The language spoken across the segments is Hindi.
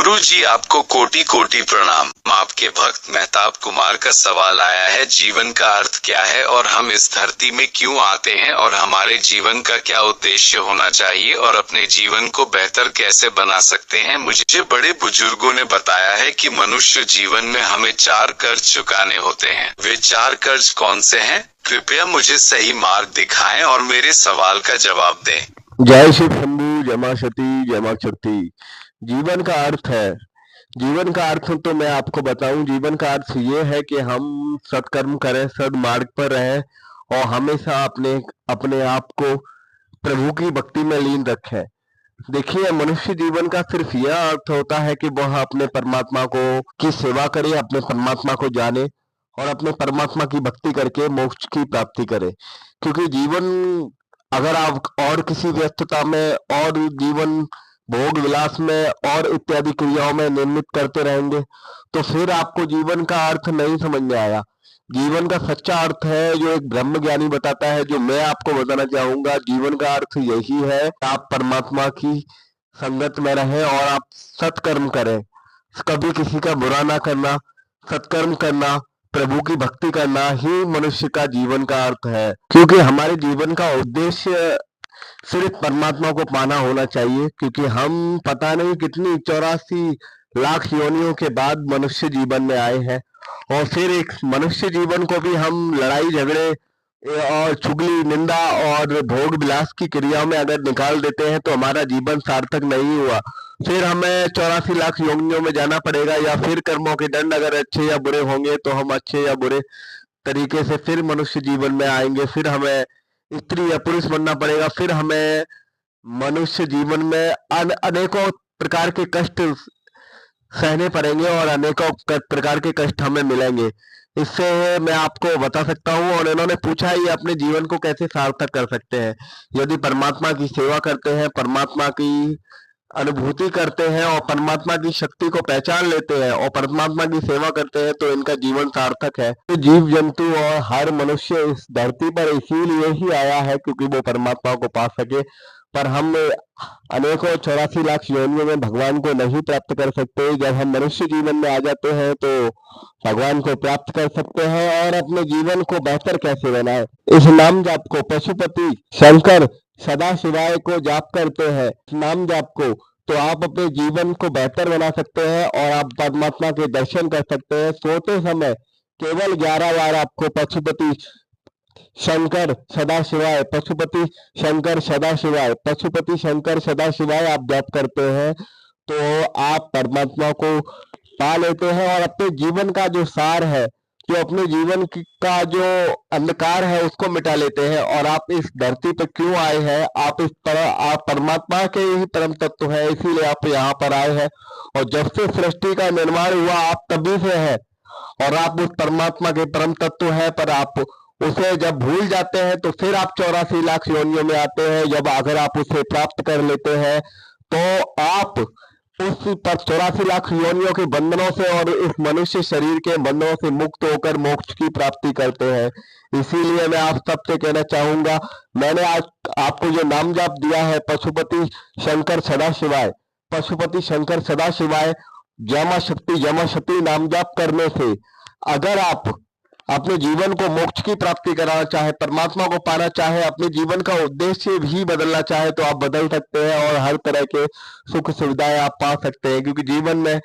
गुरुजी आपको कोटि कोटि प्रणाम। आपके भक्त मेहताब कुमार का सवाल आया है, जीवन का अर्थ क्या है और हम इस धरती में क्यों आते हैं और हमारे जीवन का क्या उद्देश्य होना चाहिए और अपने जीवन को बेहतर कैसे बना सकते हैं। मुझे बड़े बुजुर्गों ने बताया है कि मनुष्य जीवन में हमें 4 कर्ज चुकाने होते हैं। वे 4 कर्ज कौन से हैं? कृपया मुझे सही मार्ग दिखाएं और मेरे सवाल का जवाब दें। जय शिव शंभू, जय मां सती, जय मां शक्ति। जीवन का अर्थ है, जीवन का अर्थ तो मैं आपको बताऊं, जीवन का अर्थ ये है कि हम सत्कर्म करें, सद्मार्ग पर रहें और हमेशा अपने अपने आप को प्रभु की भक्ति में लीन रखें। देखिए, मनुष्य जीवन का सिर्फ यह अर्थ होता है कि वह अपने परमात्मा को की सेवा करे, अपने परमात्मा को जाने और अपने परमात्मा की भक्ति करके मोक्ष की प्राप्ति करे। क्योंकि जीवन अगर आप और किसी व्यस्तता में और जीवन भोग विलास में और इत्यादि क्रियाओं में निर्मित करते रहेंगे तो फिर आपको जीवन का अर्थ नहीं समझ में आया। जीवन का सच्चा अर्थ है जो एक ब्रह्म ज्ञानी बताता है, जो मैं आपको बताना चाहूंगा। जीवन का अर्थ यही है, आप परमात्मा की संगत में रहें और आप सत्कर्म करें, कभी किसी का बुरा ना करना, सत्कर्म करना, प्रभु की भक्ति करना ही मनुष्य का जीवन का अर्थ है। क्योंकि हमारे जीवन का उद्देश्य सिर्फ परमात्मा को पाना होना चाहिए। क्योंकि हम पता नहीं कितनी 84 लाख योनियों के बाद मनुष्य जीवन में आए हैं और फिर एक मनुष्य जीवन को भी हम लड़ाई झगड़े और चुगली निंदा और भोग विलास की क्रियाओं में अगर निकाल देते हैं तो हमारा जीवन सार्थक नहीं हुआ। फिर हमें 84 लाख योनियों में जाना पड़ेगा, या फिर कर्मों के दंड अगर अच्छे या बुरे होंगे तो हम अच्छे या बुरे तरीके से फिर मनुष्य जीवन में आएंगे। फिर हमें स्त्री या पुरुष बनना पड़ेगा, फिर हमें मनुष्य जीवन में अनेकों प्रकार के कष्ट सहने पड़ेंगे और अनेकों प्रकार के कष्ट हमें मिलेंगे। इससे मैं आपको बता सकता हूँ। और इन्होंने पूछा ये अपने जीवन को कैसे सार्थक कर सकते हैं। यदि परमात्मा की सेवा करते हैं, परमात्मा की अनुभूति करते हैं और परमात्मा की शक्ति को पहचान लेते हैं और परमात्मा की सेवा करते हैं तो इनका जीवन सार्थक है। तो जीव जंतु और हर मनुष्य इस धरती पर इसीलिए ही आया है क्योंकि वो परमात्मा को पा सके। पर हम अनेकों 84 लाख योनियों में भगवान को नहीं प्राप्त कर सकते। जब हम मनुष्य जीवन में आ जाते हैं तो भगवान को प्राप्त कर सकते हैं और अपने जीवन को बेहतर कैसे बनाए। इस नाम जाप को पशुपति शंकर सदा शिवाय को जाप करते हैं, नाम जाप को, तो आप अपने जीवन को बेहतर बना सकते हैं और आप परमात्मा के दर्शन कर सकते हैं। सोते समय केवल 11 बार आपको पशुपति शंकर सदा शिवाय, पशुपति शंकर सदा शिवाय, पशुपति शंकर सदा शिवाय आप जाप करते हैं तो आप परमात्मा को पा लेते हैं और अपने जीवन का जो सार है, जो अपने जीवन का जो अंधकार है उसको मिटा लेते हैं। और आप इस धरती पर क्यों आए हैं? आप परमात्मा के ही परम तत्व है, इसीलिए आप यहाँ पर आए हैं। और जब से सृष्टि का निर्माण हुआ आप तभी से हैं और आप उस परमात्मा के परम तत्व है, पर आप उसे जब भूल जाते हैं तो फिर आप 84 लाख योनियों में आते हैं। जब अगर आप उसे प्राप्त कर लेते हैं तो आप उस पर 84 लाख योनियों के बंधनों से और इस मनुष्य शरीर के बंधनों से मुक्त होकर मोक्ष की प्राप्ति करते हैं। इसीलिए मैं आप सबसे कहना चाहूंगा, मैंने आज आपको जो नाम जाप दिया है पशुपति शंकर सदा शिवाय, पशुपति शंकर सदा शिवाय, जमा शक्ति नाम जाप करने से अगर आप अपने जीवन को मोक्ष की प्राप्ति कराना चाहे, परमात्मा को पाना चाहे, अपने जीवन का उद्देश्य भी बदलना चाहे तो आप बदल सकते हैं और हर तरह के सुख सुविधाएं आप पा सकते हैं। क्योंकि जीवन में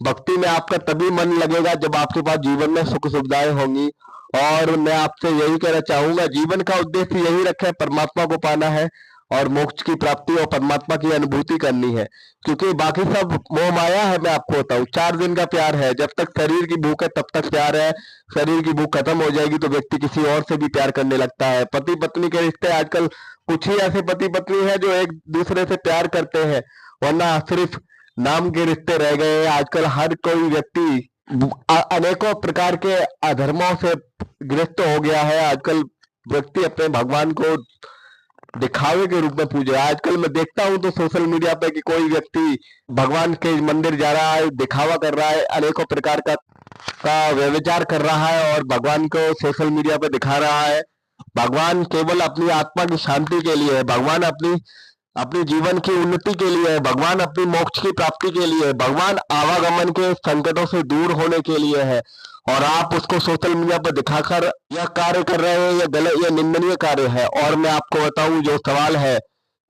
भक्ति में आपका तभी मन लगेगा जब आपके पास जीवन में सुख सुविधाएं होंगी। और मैं आपसे यही कहना चाहूंगा, जीवन का उद्देश्य यही रखें, परमात्मा को पाना है और मोक्ष की प्राप्ति और परमात्मा की अनुभूति करनी है। क्योंकि बाकी सब मोह माया है। मैं आपको बताऊं, 4 दिन का प्यार है। जब तक शरीर की भूख है तब तक प्यार है, शरीर की भूख खत्म हो जाएगी तो व्यक्ति किसी और से भी प्यार करने लगता है। पति पत्नी के रिश्ते आजकल कुछ ही ऐसे पति पत्नी है जो एक दूसरे से प्यार करते हैं, वरना सिर्फ नाम के रिश्ते रह गए हैं। आजकल हर कोई व्यक्ति अनेकों प्रकार के अधर्मों से ग्रस्त हो गया है। आजकल व्यक्ति अपने भगवान को दिखावे के रूप में पूजे। आजकल मैं देखता हूं तो सोशल मीडिया पे कि कोई व्यक्ति भगवान के मंदिर जा रहा है, दिखावा कर रहा है, अनेकों प्रकार का व्यभिचार कर रहा है और भगवान को सोशल मीडिया पे दिखा रहा है। भगवान केवल अपनी आत्मा की शांति के लिए है। भगवान अपनी अपने जीवन की उन्नति के लिए है, भगवान अपनी मोक्ष की प्राप्ति के लिए है, भगवान आवागमन के संकटों से दूर होने के लिए है। और आप उसको सोशल मीडिया पर दिखाकर यह कार्य कर रहे हैं, यह गलत, यह निंदनीय कार्य है। और मैं आपको बताऊं, जो सवाल है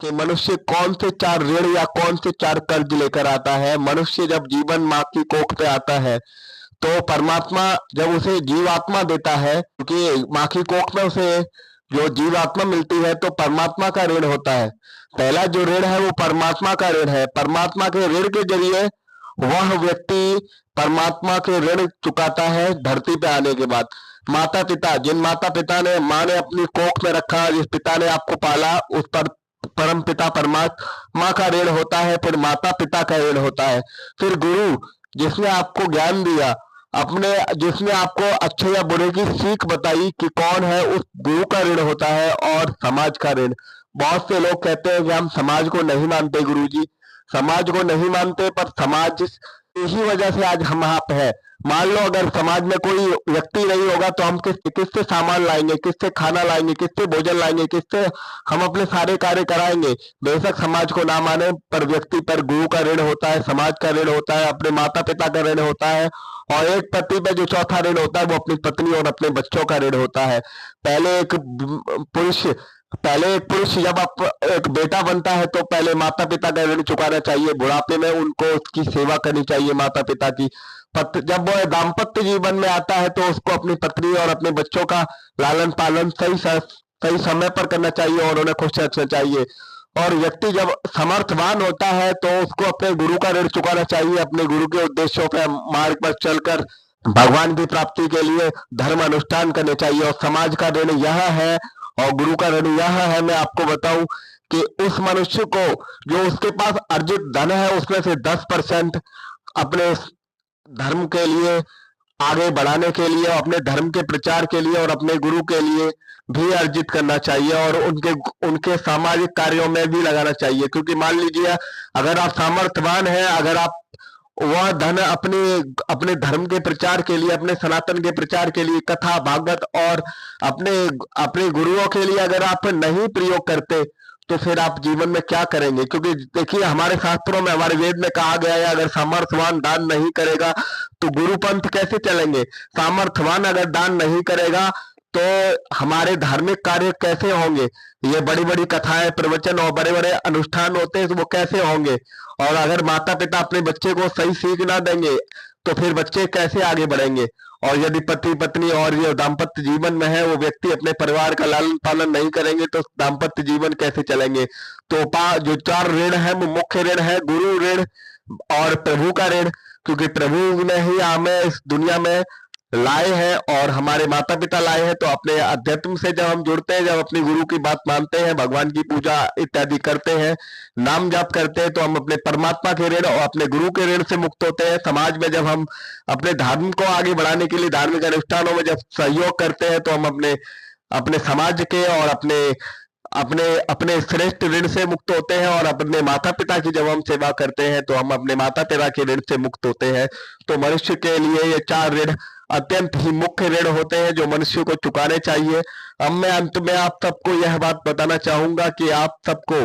कि मनुष्य कौन से 4 ऋण या कौन से 4 कर्ज लेकर आता है। मनुष्य जब जीवन माँ की कोख पे आता है तो परमात्मा जब उसे जीवात्मा देता है, क्योंकि माँ की कोख में उसे जो जीवात्मा मिलती है तो परमात्मा का ऋण होता है। पहला जो ऋण है वो परमात्मा का ऋण है। परमात्मा के ऋण के जरिए वह व्यक्ति परमात्मा के ऋण चुकाता है धरती पे आने के बाद। माता पिता, जिन माता पिता ने, माँ ने अपनी कोख में रखा, जिस पिता ने आपको पाला, उस पर परम पिता परमात्मा का ऋण होता है। फिर माता पिता का ऋण होता है। फिर गुरु, जिसने आपको ज्ञान दिया, अपने जिसने आपको अच्छे या बुरे की सीख बताई कि कौन है, उस गुरु का ऋण होता है। और समाज का ऋण, बहुत से लोग कहते हैं कि हम समाज को नहीं मानते गुरुजी, समाज को नहीं मानते, पर समाज इसी वजह से आज हम यहाँ पे है। मान लो अगर समाज में कोई व्यक्ति नहीं होगा तो हम किससे सामान लाएंगे, किससे खाना लाएंगे, किससे भोजन लाएंगे, किससे हम अपने सारे कार्य कराएंगे। बेशक समाज को ना माने, पर व्यक्ति पर गुरु का ऋण होता है, समाज का ऋण होता है, अपने माता पिता का ऋण होता है। और एक पति पे जो चौथा ऋण होता है वो अपनी पत्नी और अपने बच्चों का ऋण होता है। पुरुष पहले एक पुरुष जब आप एक बेटा बनता है तो पहले माता पिता का ऋण चुकाना चाहिए, बुढ़ापे में उनको उसकी सेवा करनी चाहिए माता पिता की। जब वो दाम्पत्य जीवन में आता है तो उसको अपनी पत्नी और अपने बच्चों का लालन पालन सही समय पर करना चाहिए और उन्हें खुश रखना चाहिए। और व्यक्ति जब समर्थवान होता है तो उसको अपने गुरु का ऋण चुकाना चाहिए, अपने गुरु के उद्देश्यों पर मार्ग पर चलकर भगवान की प्राप्ति के लिए धर्म अनुष्ठान करने चाहिए। और समाज का ऋण यह है और गुरु का ऋण यह है, मैं आपको बताऊं कि उस मनुष्य को जो उसके पास अर्जित धन है उसमें से 10% अपने धर्म के लिए आगे बढ़ाने के लिए, अपने धर्म के प्रचार के लिए और अपने गुरु के लिए भी अर्जित करना चाहिए और उनके उनके सामाजिक कार्यों में भी लगाना चाहिए। क्योंकि मान लीजिए अगर आप सामर्थ्यवान हैं, अगर आप वह धन अपने अपने धर्म के प्रचार के लिए, अपने सनातन के प्रचार के लिए, कथा भागवत और अपने अपने गुरुओं के लिए अगर आप नहीं प्रयोग करते तो फिर आप जीवन में क्या करेंगे। क्योंकि देखिए हमारे शास्त्रों में, हमारे वेद में कहा गया है अगर सामर्थ्यवान दान नहीं करेगा तो गुरु पंथ कैसे चलेंगे। सामर्थ्यवान अगर दान नहीं करेगा तो हमारे धार्मिक कार्य कैसे होंगे। ये बड़ी बड़ी कथाएं, प्रवचन और बड़े बड़े अनुष्ठान होते हैं तो वो कैसे होंगे। और अगर माता पिता अपने बच्चे को सही सीख ना देंगे तो फिर बच्चे कैसे आगे बढ़ेंगे। और यदि पति पत्नी और ये दाम्पत्य जीवन में है वो व्यक्ति अपने परिवार का लालन पालन नहीं करेंगे तो दाम्पत्य जीवन कैसे चलेंगे। तो जो 4 ऋण है वो मुख्य ऋण है गुरु ऋण और प्रभु का ऋण। क्योंकि प्रभु ने ही हमें इस दुनिया में लाए हैं और हमारे माता पिता लाए हैं। तो अपने अध्यात्म से जब हम जुड़ते हैं, जब अपने गुरु की बात मानते हैं, भगवान की पूजा इत्यादि करते हैं, नाम जाप करते हैं, तो हम अपने परमात्मा के ऋण और अपने गुरु के ऋण से मुक्त होते हैं। समाज में जब हम अपने धर्म को आगे बढ़ाने के लिए धार्मिक अनुष्ठानों में जब सहयोग करते हैं तो हम अपने अपने समाज के और अपने अपने अपने श्रेष्ठ ऋण से मुक्त होते हैं। और अपने माता पिता की जब हम सेवा करते हैं तो हम अपने माता पिता के ऋण से मुक्त होते हैं। तो मनुष्य के लिए ये 4 ऋण अत्यंत ही मुख्य ऋण होते हैं जो मनुष्य को चुकाने चाहिए। अब मैं अंत में आप सबको यह बात बताना चाहूंगा कि आप सबको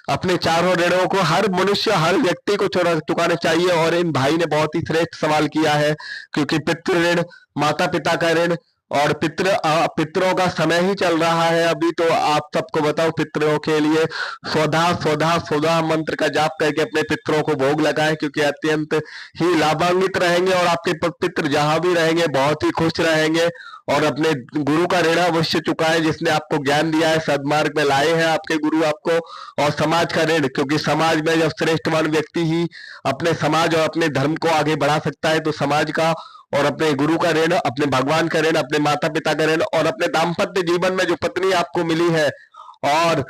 अपने चारों ऋणों को, हर मनुष्य हर व्यक्ति को चुकाने चाहिए। और इन भाई ने बहुत ही श्रेष्ठ सवाल किया है, क्योंकि पितृ ऋण, माता पिता का ऋण और पितरों का समय ही चल रहा है अभी। तो आप सबको बताओ, पितरों के लिए स्वधा स्वधा स्वधा मंत्र का जाप करके अपने पितरों को भोग लगाएं, क्योंकि अत्यंत ही लाभान्वित रहेंगे और आपके पितृ जहां भी रहेंगे बहुत ही खुश रहेंगे। और अपने गुरु का ऋण अवश्य चुकाएं जिसने आपको ज्ञान दिया है, सदमार्ग में लाए हैं आपके गुरु आपको। और समाज का ऋण, क्योंकि समाज में जब श्रेष्ठवान व्यक्ति ही अपने समाज और अपने धर्म को आगे बढ़ा सकता है तो समाज का और अपने गुरु का ऋण, अपने भगवान का ऋण, अपने माता पिता का ऋण और अपने दाम्पत्य जीवन में जो पत्नी आपको मिली है और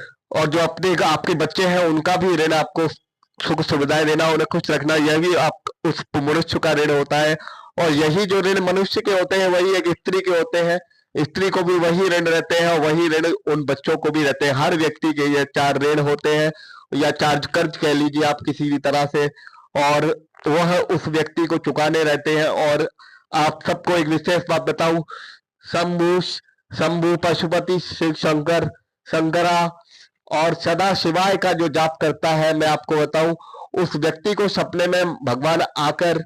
जो अपने आपके बच्चे हैं उनका भी ऋण, आपको सुख सुविधाएं देना, उन्हें खुश रखना, यह भी आप उस मनुष्य का ऋण होता है। और यही जो ऋण मनुष्य के होते हैं वही एक स्त्री के होते हैं, स्त्री को भी वही ऋण रहते हैं और वही ऋण उन बच्चों को भी रहते हैं। हर व्यक्ति के ये 4 ऋण होते हैं या 4 कर्ज कह लीजिए आप किसी भी तरह से, और वह उस व्यक्ति को चुकाने रहते हैं। और आप सबको एक विशेष बात बताऊं, शंभु शंभु पशुपति शिव शंकरा और सदा शिवाय का जो जाप करता है, मैं आपको बताऊं, उस व्यक्ति को सपने में भगवान आकर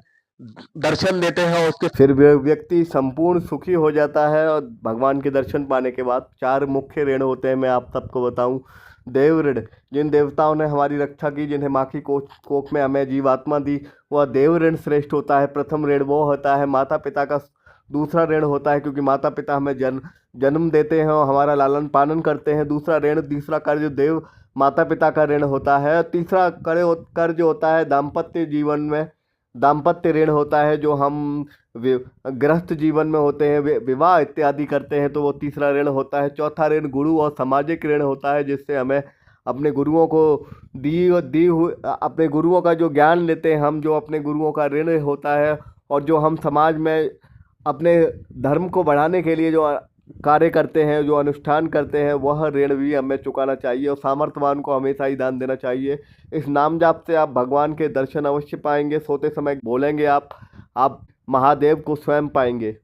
दर्शन देते हैं, उसके फिर व्यक्ति संपूर्ण सुखी हो जाता है। और भगवान के दर्शन पाने के बाद 4 मुख्य ऋण होते हैं, मैं आप सबको बताऊं। देव ऋण, जिन देवताओं ने हमारी रक्षा की, जिन्हें माँ की कोख में हमें जीवात्मा दी, वह देव ऋण श्रेष्ठ होता है। प्रथम ऋण वो होता है माता पिता का। दूसरा ऋण होता है क्योंकि माता पिता हमें जन्म देते हैं और हमारा लालन पालन करते हैं। दूसरा ऋण, तीसरा कर्ज देव माता पिता का ऋण होता है। तीसरा कर्ज होता है दाम्पत्य जीवन में, दाम्पत्य ऋण होता है जो हम गृहस्थ जीवन में होते हैं, विवाह इत्यादि करते हैं, तो वो तीसरा ऋण होता है। चौथा ऋण गुरु और सामाजिक ऋण होता है, जिससे हमें अपने गुरुओं को दी हुई अपने गुरुओं का जो ज्ञान लेते हैं हम, जो अपने गुरुओं का ऋण होता है। और जो हम समाज में अपने धर्म को बढ़ाने के लिए जो कार्य करते हैं, जो अनुष्ठान करते हैं, वह ऋण भी हमें चुकाना चाहिए। और सामर्थ्यवान को हमेशा ही दान देना चाहिए। इस नाम जाप से आप भगवान के दर्शन अवश्य पाएंगे। सोते समय बोलेंगे आप महादेव को स्वयं पाएंगे।